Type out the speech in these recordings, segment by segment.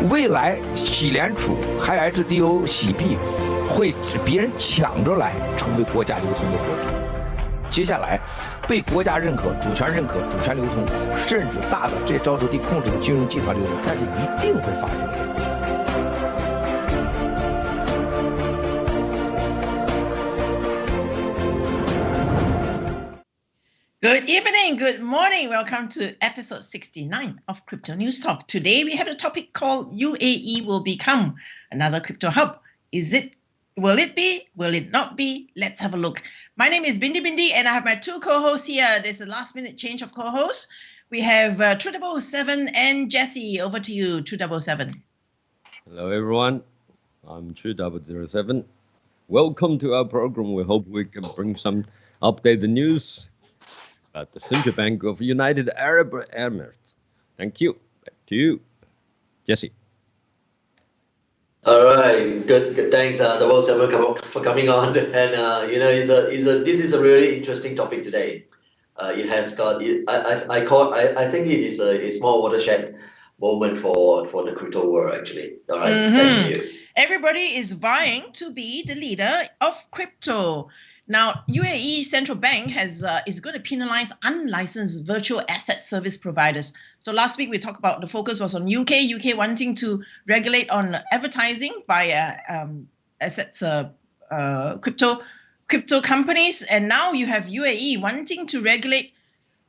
未来洗联储还有 HDO 洗币会别人抢着来成为国家流通的货币。接下来被国家认可、主权认可、主权流通，甚至大的这招手地控制的金融集团流通，这是一定会发生的。Good evening, good morning. Welcome to episode 69 of Crypto News Talk. Today we have a topic called UAE will become another crypto hub. Will it be? Will it not be? Let's have a look. My name is Bindi and I have my two co-hosts here. There's a last minute change of co-hosts. We have 2007 and Jesse. Over to you, 2007. Hello everyone, I'm 2007. Welcome to our program. We hope we can bring some updated news about the Central Bank of United Arab Emirates. Thank you. Back to you, Jesse. All right, good. Thanks, 007 for coming on. And this is a really interesting topic today. It has got. I think it is a small watershed moment for the crypto world. Actually, all right. Thank you. Everybody is vying to be the leader of crypto. Now, UAE Central Bank is going to penalize unlicensed virtual asset service providers. So last week we talked about the focus was on UK wanting to regulate on advertising by assets, crypto companies, and now you have UAE wanting to regulate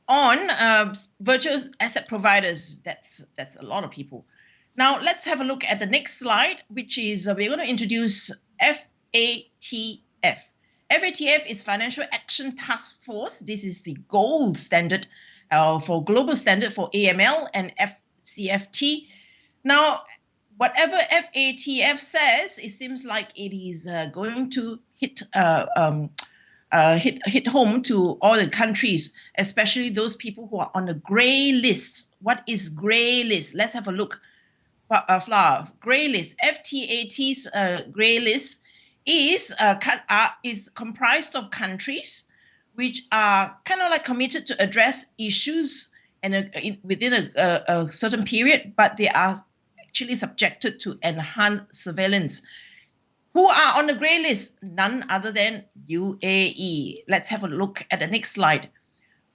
on virtual asset providers. That's a lot of people. Now let's have a look at the next slide, which is we're going to introduce FATF. FATF is Financial Action Task Force. This is the gold standard for global standard for AML and FCFT. Now, whatever FATF says, it seems like it is going to hit home to all the countries, especially those people who are on the grey list. What is grey list? Let's have a look. Grey list. FATF's grey list is comprised of countries which are kind of like committed to address issues and within a certain period, but they are actually subjected to enhanced surveillance. Who are on the grey list? None other than UAE. Let's have a look at the next slide.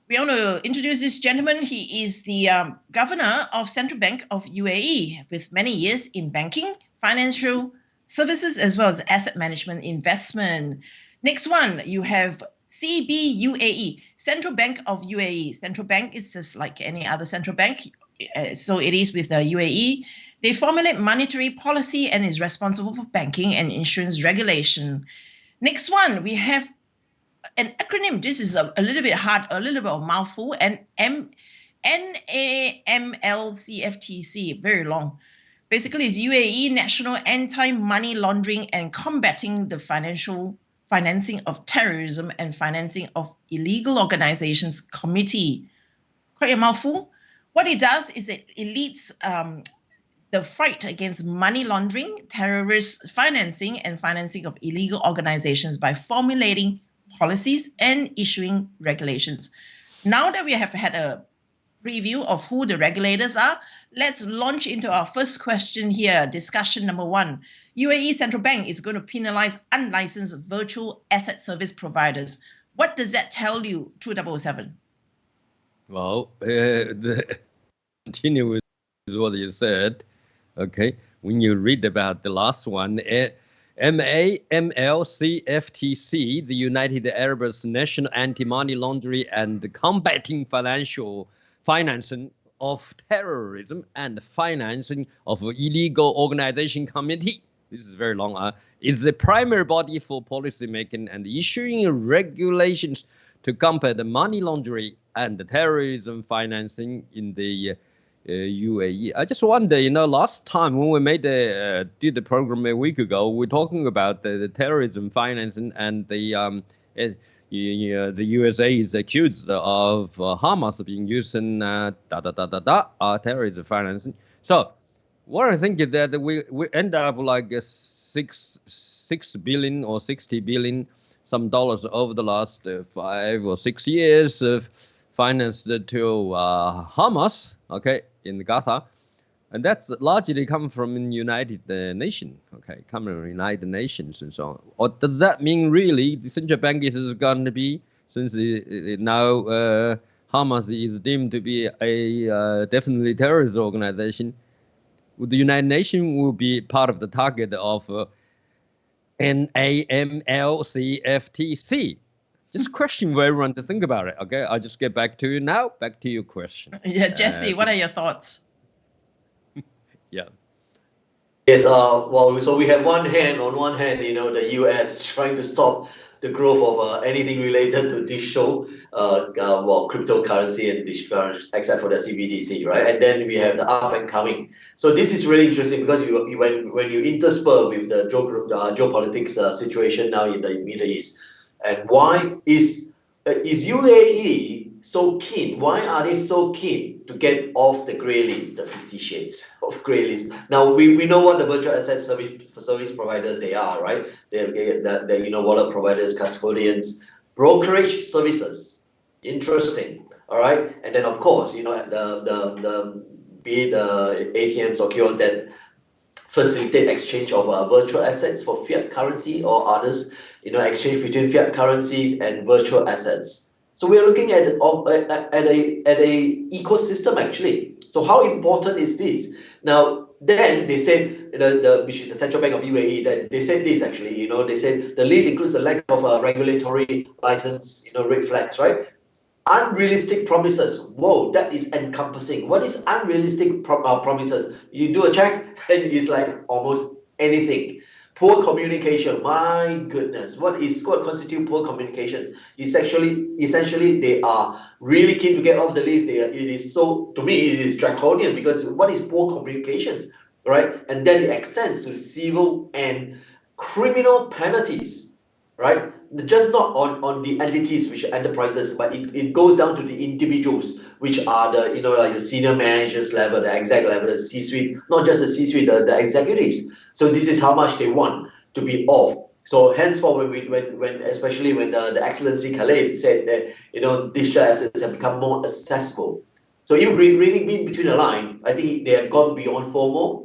We want to introduce this gentleman. He is the governor of Central Bank of UAE with many years in banking, financial services, as well as asset management investment. Next one, you have CBUAE, Central Bank of UAE. Central Bank is just like any other central bank. So it is with the UAE. They formulate monetary policy and is responsible for banking and insurance regulation. Next one, we have an acronym. This is a little bit hard, a little bit of a mouthful, and NAMLCFTC, very long. Basically, it's UAE National Anti-Money Laundering and Combating the Financing of Terrorism and Financing of Illegal Organizations Committee. Quite a mouthful. What it does is it leads the fight against money laundering, terrorist financing, and financing of illegal organizations by formulating policies and issuing regulations. Now that we have had a review of who the regulators are, let's launch into our first question here. Discussion number one. UAE Central Bank is going to penalize unlicensed virtual asset service providers. What does that tell you, 2007? Well, continue with what you said. Okay, when you read about the last one, MAMLCFTC, the United Arab National Anti-Money Laundering and Combating Financing of Terrorism and Financing of Illegal Organization Committee, this is very long, is the primary body for policy making and issuing regulations to combat the money laundering and the terrorism financing in the UAE. I just wonder, last time when we did the program a week ago, we're talking about the terrorism financing and the USA is accused of Hamas being used in terrorism financing. So what I think is that we end up like $6 billion or $60 billion some dollars over the last 5 or 6 years of financed to Hamas, okay, in Gaza. And that's largely come from United Nations, okay, come from United Nations and so on. Or does that mean really the central bank is going to be, since now Hamas is deemed to be a definitely terrorist organization, the United Nations will be part of the target of NAMLCFTC? Just question for everyone to think about it, okay? I'll just get back to you now. Back to your question. Yeah, Jesse, what are your thoughts? Yeah. Yes, well, so we have on one hand, the US trying to stop the growth of anything related to digital, cryptocurrency and digital, except for the CBDC, right? And then we have the up and coming. So this is really interesting because when you interspur with the geopolitics situation now in the Middle East, and why is UAE so keen? Why are they so keen to get off the grey list, the 50 shades of grey list? Now we know what the virtual asset service providers they are, right? They're wallet providers, custodians, brokerage services. Interesting, all right. And then of course, the be it the ATMs or kiosks that facilitate exchange of virtual assets for fiat currency or others, exchange between fiat currencies and virtual assets. So we are looking at a ecosystem actually. So how important is this? Now, then they said, which is the central bank of UAE, that they said this actually, they said the list includes a lack of regulatory license, red flags, right? Unrealistic promises. Whoa, that is encompassing. What is unrealistic promises? You do a check and it's like almost anything. Poor communication. My goodness, what constitute poor communications? Essentially, they are really keen to get off the list. To me, it is draconian because what is poor communications, right? And then it extends to civil and criminal penalties, right? Just not on the entities, which are enterprises, but it goes down to the individuals, which are the like the senior managers level, the exec level, the C-suite, not just the C-suite, the executives. So this is how much they want to be off. So henceforth, especially when the Excellency Khaled said that digital assets have become more accessible. So if reading between the line, I think they have gone beyond FOMO.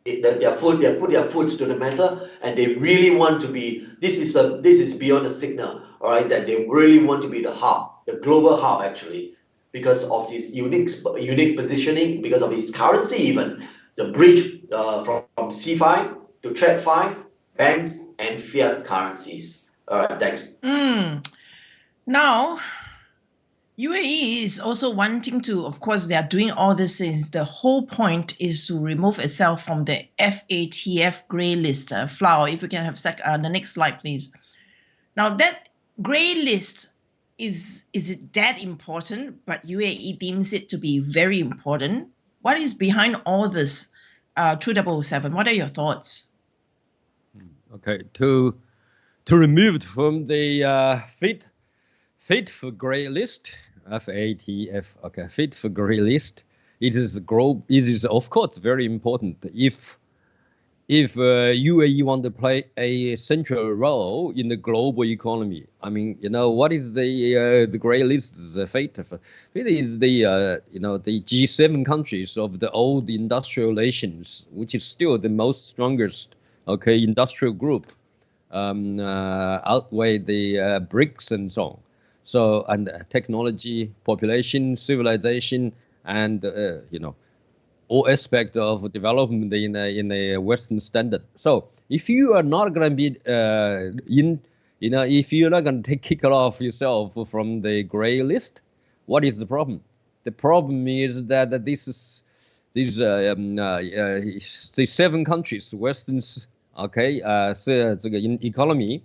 They put their foot to the matter, and they really want to be. This is beyond a signal, all right, that they really want to be the hub, the global hub actually, because of this unique positioning, because of its currency, even the bridge from C5 to TradFi, banks and fiat currencies. All right, thanks. Now, UAE is also wanting to, of course, they are doing all this since the whole point is to remove itself from the FATF grey list. Flower, if we can have the next slide, please. Now, that grey list, is it that important? But UAE deems it to be very important. What is behind all this? 2007, what are your thoughts? Okay, to remove it from the fit for grey list, FATF, okay, fit for grey list. It is of course very important if UAE want to play a central role in the global economy. I mean, what is the grey list? The fate of it is the the G7 countries of the old industrial nations, which is still the most strongest industrial group, outweigh the BRICS and so on. So, and technology, population, civilization, and all aspects of development in a Western standard. So, if you are not going to be if you're not going to kick it off yourself from the gray list, what is the problem? The problem is that these 7 countries, Westerns, economy,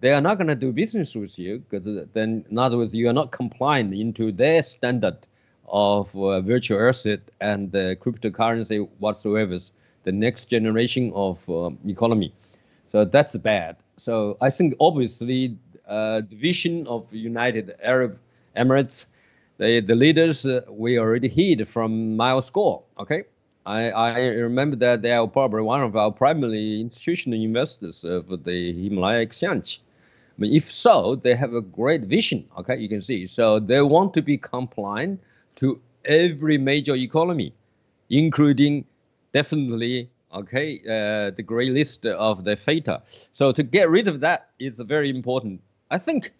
they are not going to do business with you because then, in other words, you are not compliant into their standard of virtual asset and cryptocurrency whatsoever, the next generation of economy. So that's bad. So I think obviously the vision of United Arab Emirates, the leaders, we already heard from Miles Gore. Okay, I remember that they are probably one of our primary institutional investors for the Himalaya Exchange. I mean, if so, they have a great vision. Okay, you can see. So they want to be compliant to every major economy, including definitely, the grey list of the FATA. So to get rid of that is very important. I think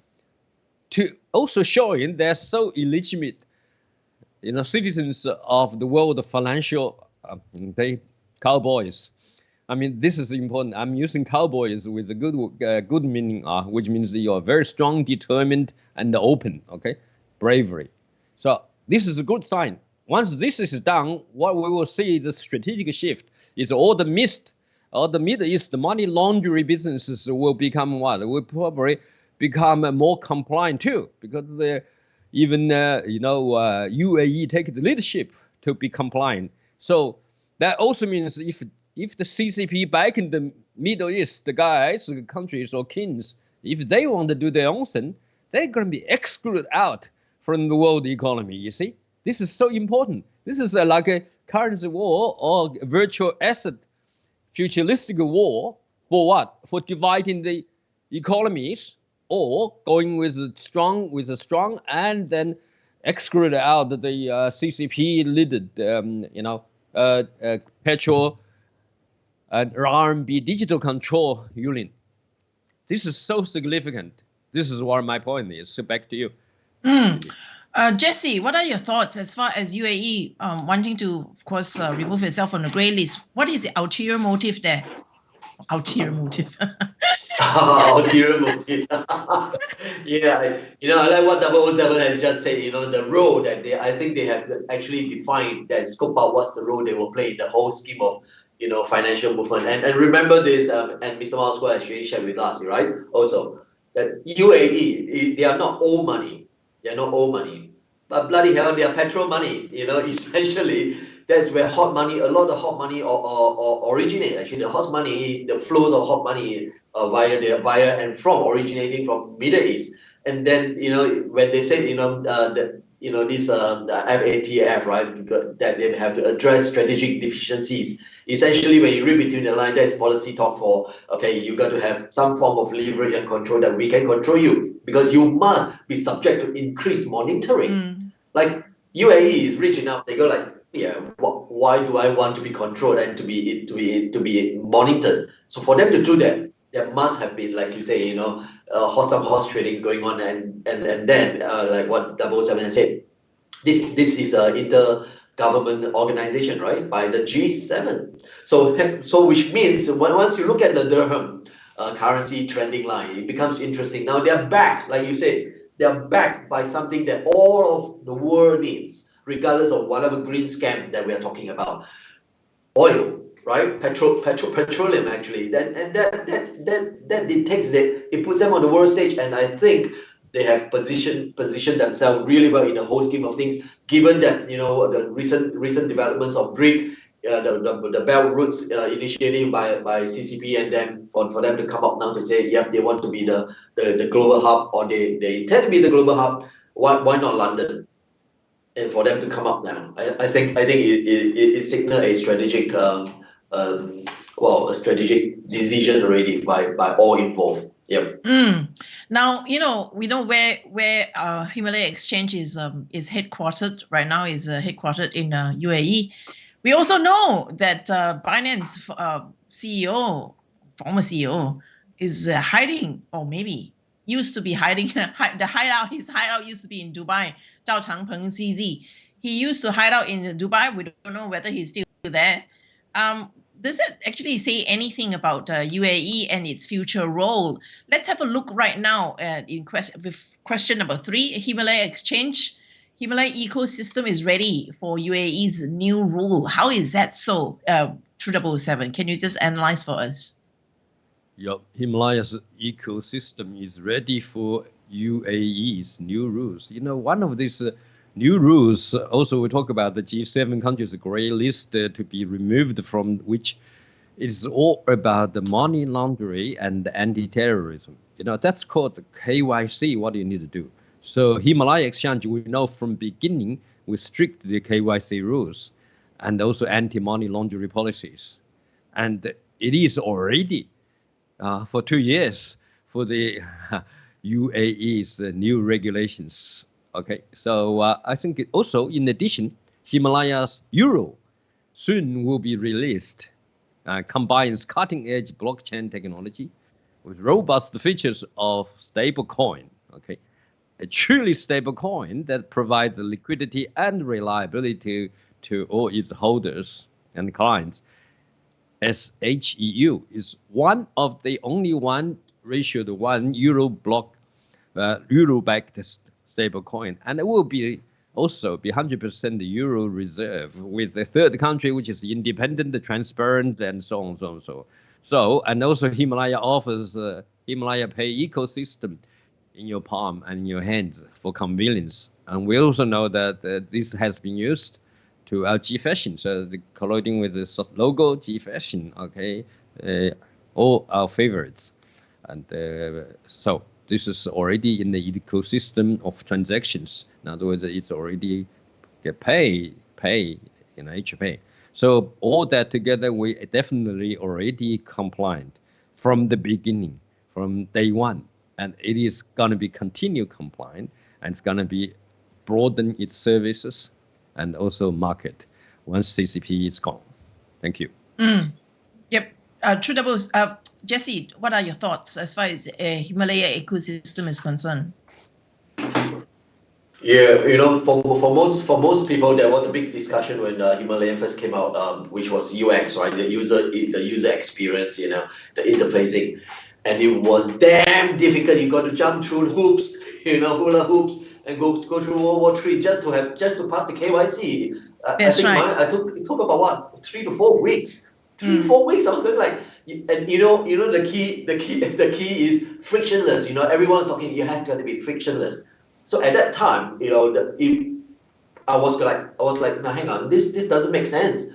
to also showing they're so illegitimate, citizens of the world financial, cowboys. I mean, this is important. I'm using cowboys with a good meaning, which means you are very strong, determined, and open. Okay, bravery. So this is a good sign. Once this is done, what we will see the strategic shift is all the Middle East money laundering businesses will become what? Will probably become more compliant too, because even UAE take the leadership to be compliant. So that also means if the CCP back in the Middle East, the guys, the countries or kings, if they want to do their own thing, they're going to be excluded out from the world economy. You see, this is so important. This is like a currency war or virtual asset futuristic war for what? For dividing the economies, or going with a strong and then exclude out the CCP leaded, petrol and RMB digital control union. This is so significant. This is what my point is. So back to you. Jesse, what are your thoughts as far as UAE wanting to, of course, remove itself from the grey list? What is the ulterior motive there? Ulterior motive. Ulterior motive. Yeah, I like what 007 has just said. The role that I think they have actually defined and scope out what's the role they will play in the whole scheme of financial movement. And remember this, and Mr. Moscow has actually shared with us, right? Also, that UAE, they are not old money. They're not old money, but bloody hell, they are petrol money. Essentially, that's where a lot of hot money originate. Actually, the hot money, the flows of hot money via and from originating from Middle East. And then when they say this the FATF, right, that they have to address strategic deficiencies. Essentially, when you read between the lines, there's policy talk for, okay, you got to have some form of leverage and control that we can control you, because you must be subject to increased monitoring. Like UAE is rich enough, they go like, yeah, why do I want to be controlled and to be monitored? So for them to do that, there must have been, like you say, some horse trading going on, and then like what 007 has said, this is an intergovernment organization, right, by the G7. So which means once you look at the dirham currency trending line, it becomes interesting. Now they're backed, like you said, they're backed by something that all of the world needs, regardless of whatever green scam that we are talking about. Oil, right? Petroleum, actually. That detects that, it puts them on the world stage, and I think they have positioned themselves really well in the whole scheme of things, given that the recent developments of BRIC, the Belt and Roads initiative by CCP, and then for them to come up now to say, yep, they want to be the global hub, or they intend to be the global hub. Why not London? And for them to come up now, I think it signals a strategic a strategic decision already by all involved. Yep. Now, we know where Himalaya Exchange is headquartered right now, is headquartered in UAE. We also know that Binance former CEO, is hiding, or maybe used to be hiding. His hideout used to be in Dubai. Zhao Changpeng CZ. He used to hide out in Dubai. We don't know whether he's still there. Does it actually say anything about UAE and its future role? Let's have a look right now with question number 3. Himalaya Exchange, Himalaya ecosystem is ready for UAE's new rule. How is that so? 007, can you just analyze for us? Yep, Himalaya's ecosystem is ready for UAE's new rules. One of these new rules, also we talk about the G7 countries grey list to be removed, from which it is all about the money laundering and anti-terrorism. That's called the KYC, what you need to do. So Himalaya Exchange, we know from beginning, we strict the KYC rules and also anti-money laundering policies. And it is already for 2 years for the UAE's new regulations. Okay, so I think also, in addition, Himalaya's euro soon will be released, combines cutting-edge blockchain technology with robust features of stablecoin. Okay, a truly stable coin that provides the liquidity and reliability to all its holders and clients. SHEU is one of the only 1:1 euro-backed stablecoin, and it will be also be 100% euro reserve with a third country which is independent, transparent, and so on, so on, so. So, and also Himalaya offers Himalaya Pay ecosystem in your palm and in your hands for convenience. And we also know that this has been used to G Fashion, so the colliding with the logo G Fashion, okay, all our favorites. And so this is already in the ecosystem of transactions. In other words, it's already pay, HPay. So all that together, we definitely already compliant from the beginning, from day one. And it is going to be continue compliant, and it's going to be broaden its services and also market once CCP is gone. Thank you. Yep. True Doubles. Jesse, what are your thoughts as far as Himalaya ecosystem is concerned? Yeah, for most people, there was a big discussion when Himalayan first came out, which was UX, right? The user experience, the interfacing, and it was damn difficult. You got to jump through hoops, hula hoops, and go through World War III just to pass the KYC. That's I think right. it took about what 3 to 4 weeks. 3 to 4 weeks. I was going like, and the key is frictionless. Everyone's talking. It has got to be frictionless. So at that time, I was like, now hang on, this doesn't make sense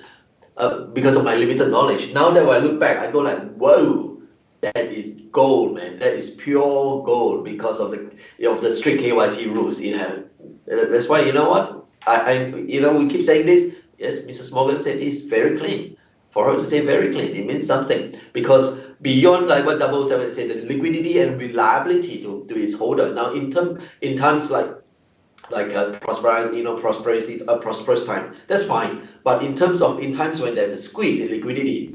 because of my limited knowledge. Now that when I look back, I go like, whoa, that is gold, man. That is pure gold because of the strict KYC rules. That's why we keep saying this. Yes, Mrs. Morgan said it's very clean. For her to say very clean, it means something because beyond like what 007 said, the liquidity and reliability to its holder. Now, in times like prosperous time, that's fine. But in times when there's a squeeze in liquidity,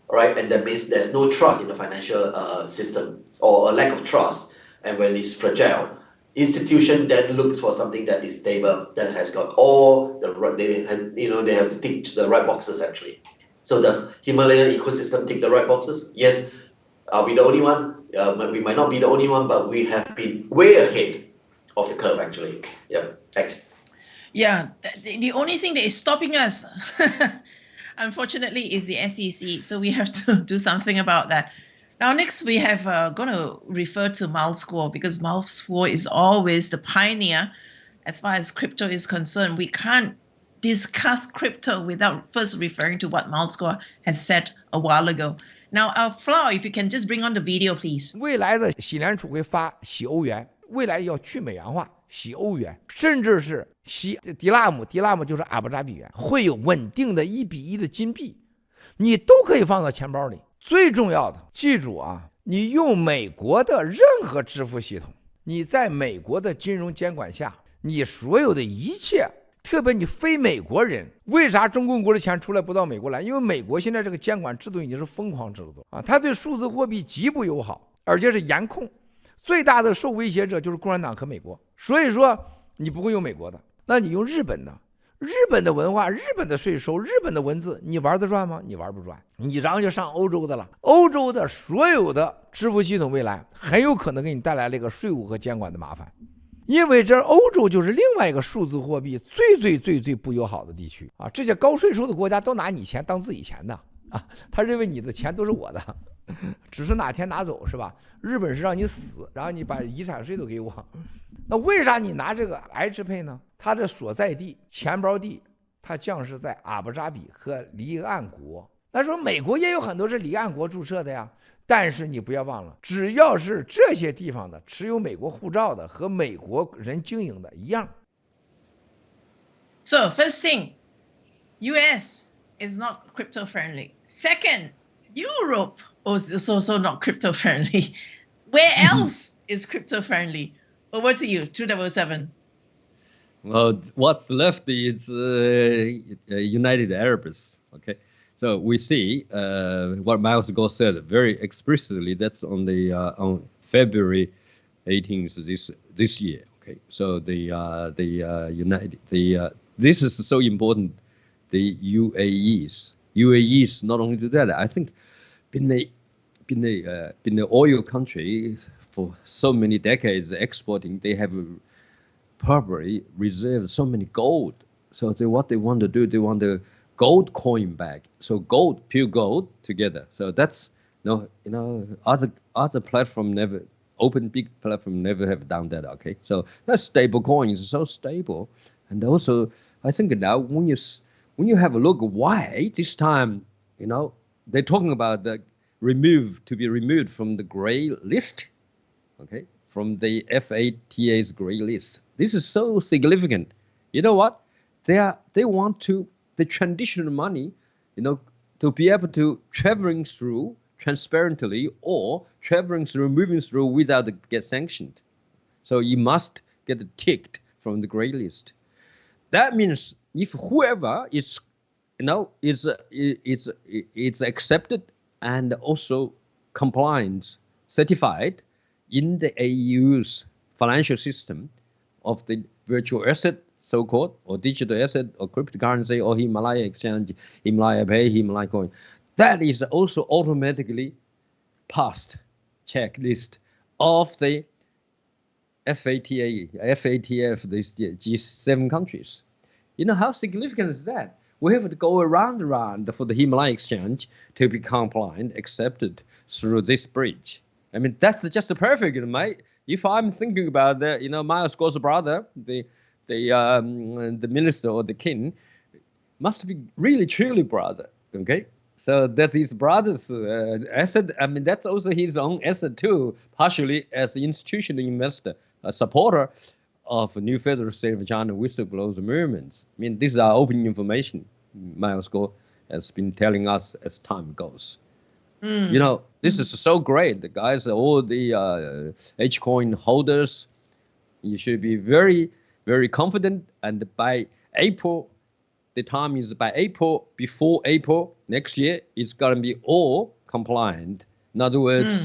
right, and that means there's no trust in the financial system or a lack of trust, and when it's fragile, institution then looks for something that is stable, that has got all they have to tick the right boxes actually. So does Himalayan ecosystem tick the right boxes? Yes. Are we the only one? We might not be the only one, but we have been way ahead of the curve, actually. Yeah, thanks. Yeah, the only thing that is stopping us, unfortunately, is the SEC. So we have to do something about that. Now, next, we have going to refer to Miles Guo because Miles Guo is always the pioneer as far as crypto is concerned. We can't discuss crypto without first referring to what Miles Guo had said a while ago. Now, Flower, if you can just bring on the video, please. 未来的洗联储会发洗欧元，未来要去美元化，洗欧元，甚至是洗迪拉姆就是阿布扎比元，会有稳定的1:1的金币，你都可以放到钱包里。最重要的，记住啊，你用美国的任何支付系统，你在美国的金融监管下，你所有的一切。特别你非美国人，为啥中共国的钱出来不到美国来？因为美国现在这个监管制度已经是疯狂制度啊，它对数字货币极不友好，而且是严控。最大的受威胁者就是共产党和美国，所以说你不会用美国的，那你用日本的。日本的文化、日本的税收、日本的文字，你玩得转吗？你玩不转。你然后就上欧洲的了，欧洲的所有的支付系统未来很有可能给你带来了一个税务和监管的麻烦。因为这欧洲就是另外一个数字货币最不友好的地区啊！这些高税收的国家都拿你钱当自己钱的啊，他认为你的钱都是我的，只是哪天拿走是吧？日本是让你死，然后你把遗产税都给我。那为啥你拿这个 HPay 呢？它的所在地、钱包地，它将是在阿布扎比和离岸国。那说美国也有很多是离岸国注册的呀。但是你不要忘了，只要是这些地方的持有美国护照的和美国人经营的一样。So first thing, US is not crypto friendly. Second, Europe is also not crypto friendly. Where else is crypto friendly? Over to you, 2007. Well, what's left is United Arabs. Okay, so we see what Miles Gore said very explicitly. That's on February 18th this year. Okay, so this is so important. The UAE's not only do that. I think been a oil country for so many decades exporting. They have probably reserved so many gold. So what they want to do, they want the gold coin back. So gold, pure gold together. So that's other platform never open big platform never have done that. Okay, so that stable coin is so stable, and also I think now when you have a look why this time they're talking about the to be removed from the gray list. Okay, from the FATA's gray list. This is so significant. You know what? They want the traditional money, to be able to traveling through transparently or traveling through, moving through without get sanctioned. So you must get ticked from the gray list. That means if whoever is, it's accepted and also compliant, certified in the AU's financial system of the virtual asset, so-called, or digital asset, or cryptocurrency, or Himalaya exchange, Himalaya Pay, Himalaya Coin, that is also automatically passed checklist of the FATF, these G7 countries. You know how significant is that? We have to go around for the Himalaya exchange to be compliant, accepted through this bridge. I mean, that's just perfect, mate. If I'm thinking about that, Miles Gore's brother, the minister or the king, must be really truly brother. Okay, so that his brother's asset. I mean, that's also his own asset too, partially as an institutional investor, a supporter of a new federal state of China whistleblower movements. I mean, these are open information. Miles Gore has been telling us as time goes. This is so great. The guys, all the H-coin holders, you should be very, very confident. And by April, the time is by April, before April next year, it's going to be all compliant. In other words,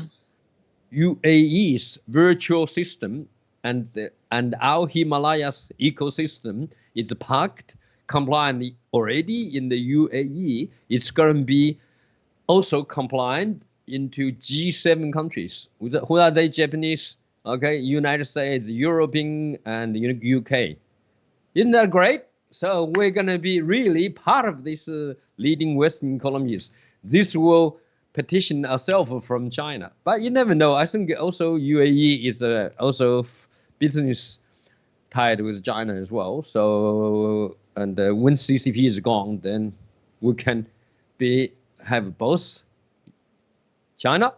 UAE's virtual system and our Himalayas ecosystem is parked, compliant already in the UAE. It's going to be also compliant into G7 countries. Who are they? Japanese, okay, United States, European, and UK. Isn't that great? So we're going to be really part of this leading Western economies. This will petition ourselves from China. But you never know. I think also UAE is also business tied with China as well. So, and when CCP is gone, then we can have both China,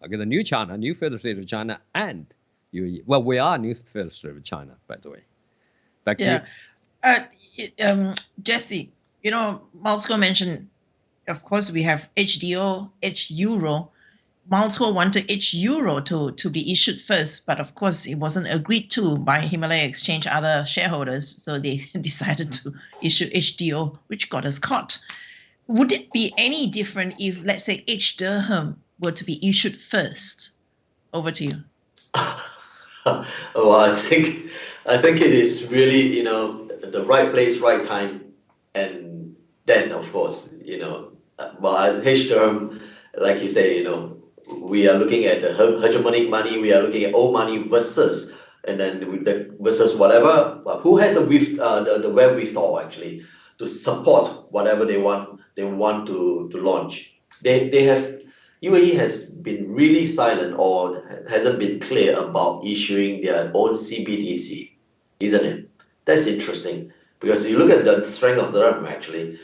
okay, the new China, new federal state of China, and UAE. Well, we are new federal state of China, by the way. Back to you. Jesse, Miles Gore mentioned, of course, we have HDO, H-Euro. Miles Gore wanted H-Euro to be issued first, but of course, it wasn't agreed to by Himalaya Exchange other shareholders, so they decided to issue HDO, which got us caught. Would it be any different if, let's say, H-Dirham were to be issued first? Over to you. Well, I think it is really, the right place, right time, and then of course, well, H-Dirham, like you say, we are looking at the hegemonic money, we are looking at old money versus, and then versus whatever. Well, who has the wherewithal actually to support whatever they want to launch? UAE has been really silent or hasn't been clear about issuing their own CBDC, isn't it? That's interesting because you look at the strength of the dirham actually,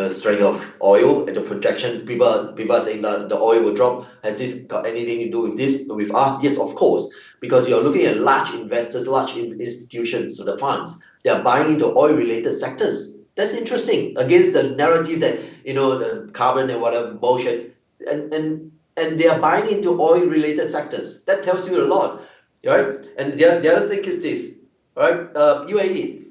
strength of oil and the projection. People are saying that the oil will drop. Has this got anything to do with this? With us? Yes, of course, because you're looking at large investors, large institutions, so the funds, they are buying into oil-related sectors. That's interesting against the narrative that the carbon and whatever bullshit, and they are buying into oil-related sectors. That tells you a lot, right? And the other thing is this, right? UAE,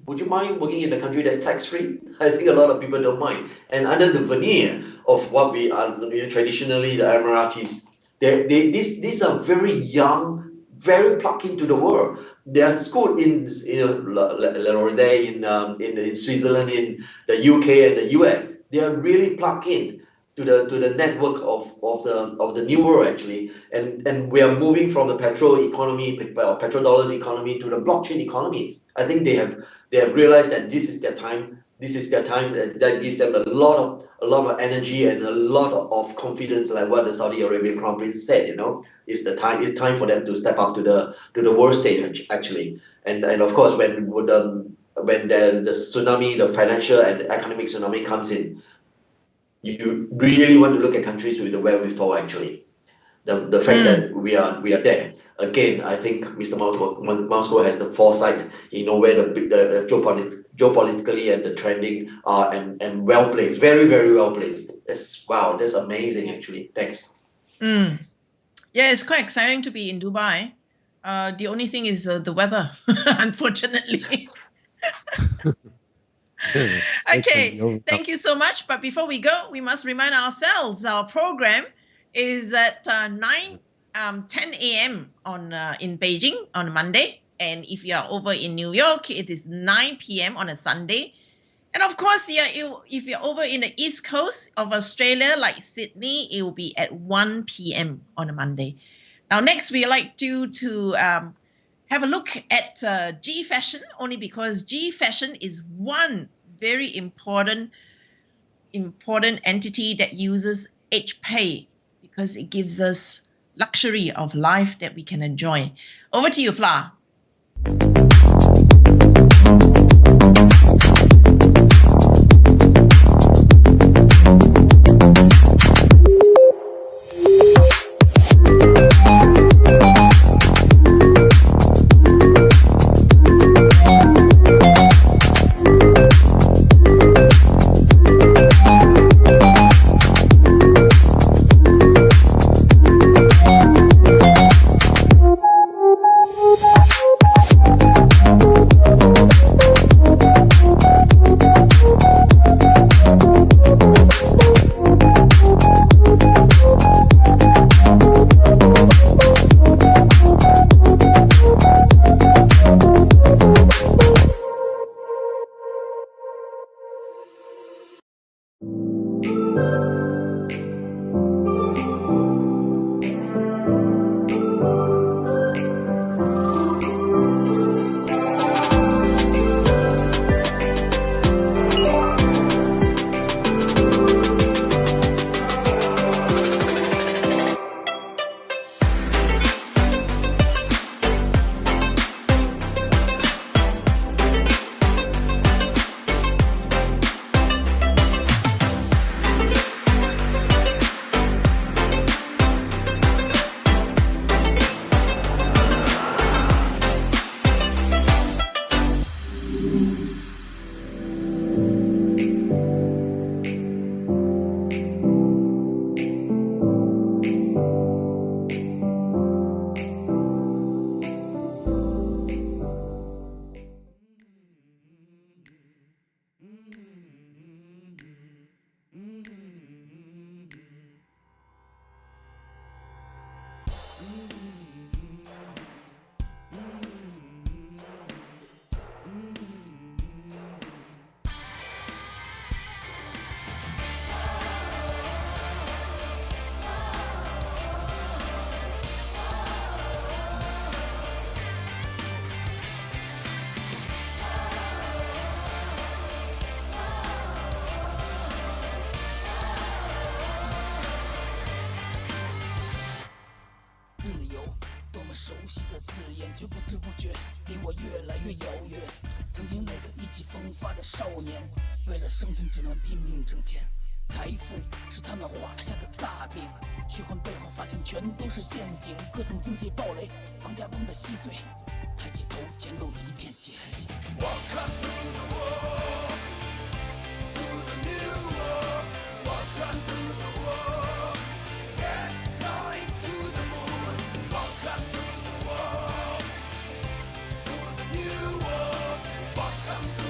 would you mind working in a country that's tax-free? I think a lot of people don't mind. And under the veneer of what we are traditionally the Emiratis, these are very young, very plugged into the world. They are schooled in Le Rosé, in Switzerland, in the UK and the US. They are really plugged in to the network of the new world actually, and we are moving from the petrol economy, petrodollars economy to the blockchain economy. I think they have realized that this is their time. This is their time. That gives them a lot of energy and a lot of confidence, like what the Saudi Arabian Crown Prince said. It's time for them to step up to the world stage actually. And of course when the tsunami, the financial and economic tsunami comes in, you really want to look at countries with the wherewithal actually. The fact that we are there. Again, I think Mr. Moscow has the foresight. Where the geopolitically and the trending are, and well placed, very very well placed. That's amazing actually. Thanks. Yeah, it's quite exciting to be in Dubai. The only thing is the weather, unfortunately. Okay, thank you so much. But before we go, we must remind ourselves our program is at 10 a.m. in Beijing on Monday. And if you are over in New York, it is 9 p.m. on a Sunday. And of course, if you're over in the East Coast of Australia, like Sydney, it will be at 1 p.m. on a Monday. Now, next, we like to have a look at G Fashion, only because G Fashion is one very important entity that uses HPay, because it gives us luxury of life that we can enjoy. Over to you, Fla.熟悉的字眼，却不知不觉离我越来越遥远。曾经那个意气风发的少年，为了生存只能拼命挣钱。财富是他们画下的大饼，虚幻背后发现全都是陷阱。各种经济暴雷，房价崩得稀碎，抬起头前路一片漆黑。Welcome to the world, to the new world. Welcome to the world, yes, going to the moon. Welcome to the world, to the new world. Welcome to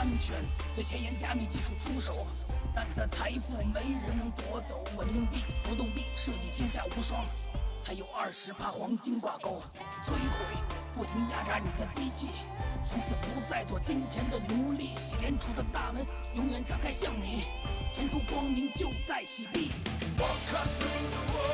安全，对前沿加密技术出手。但你的财富没人能夺走，稳定币、浮动币设计天下无双，还有20%黄金挂钩，摧毁不停压榨你的机器，从此不再做金钱的奴隶。洗联储的大门永远敞开向你，前途光明就在洗币。Welcome to the world.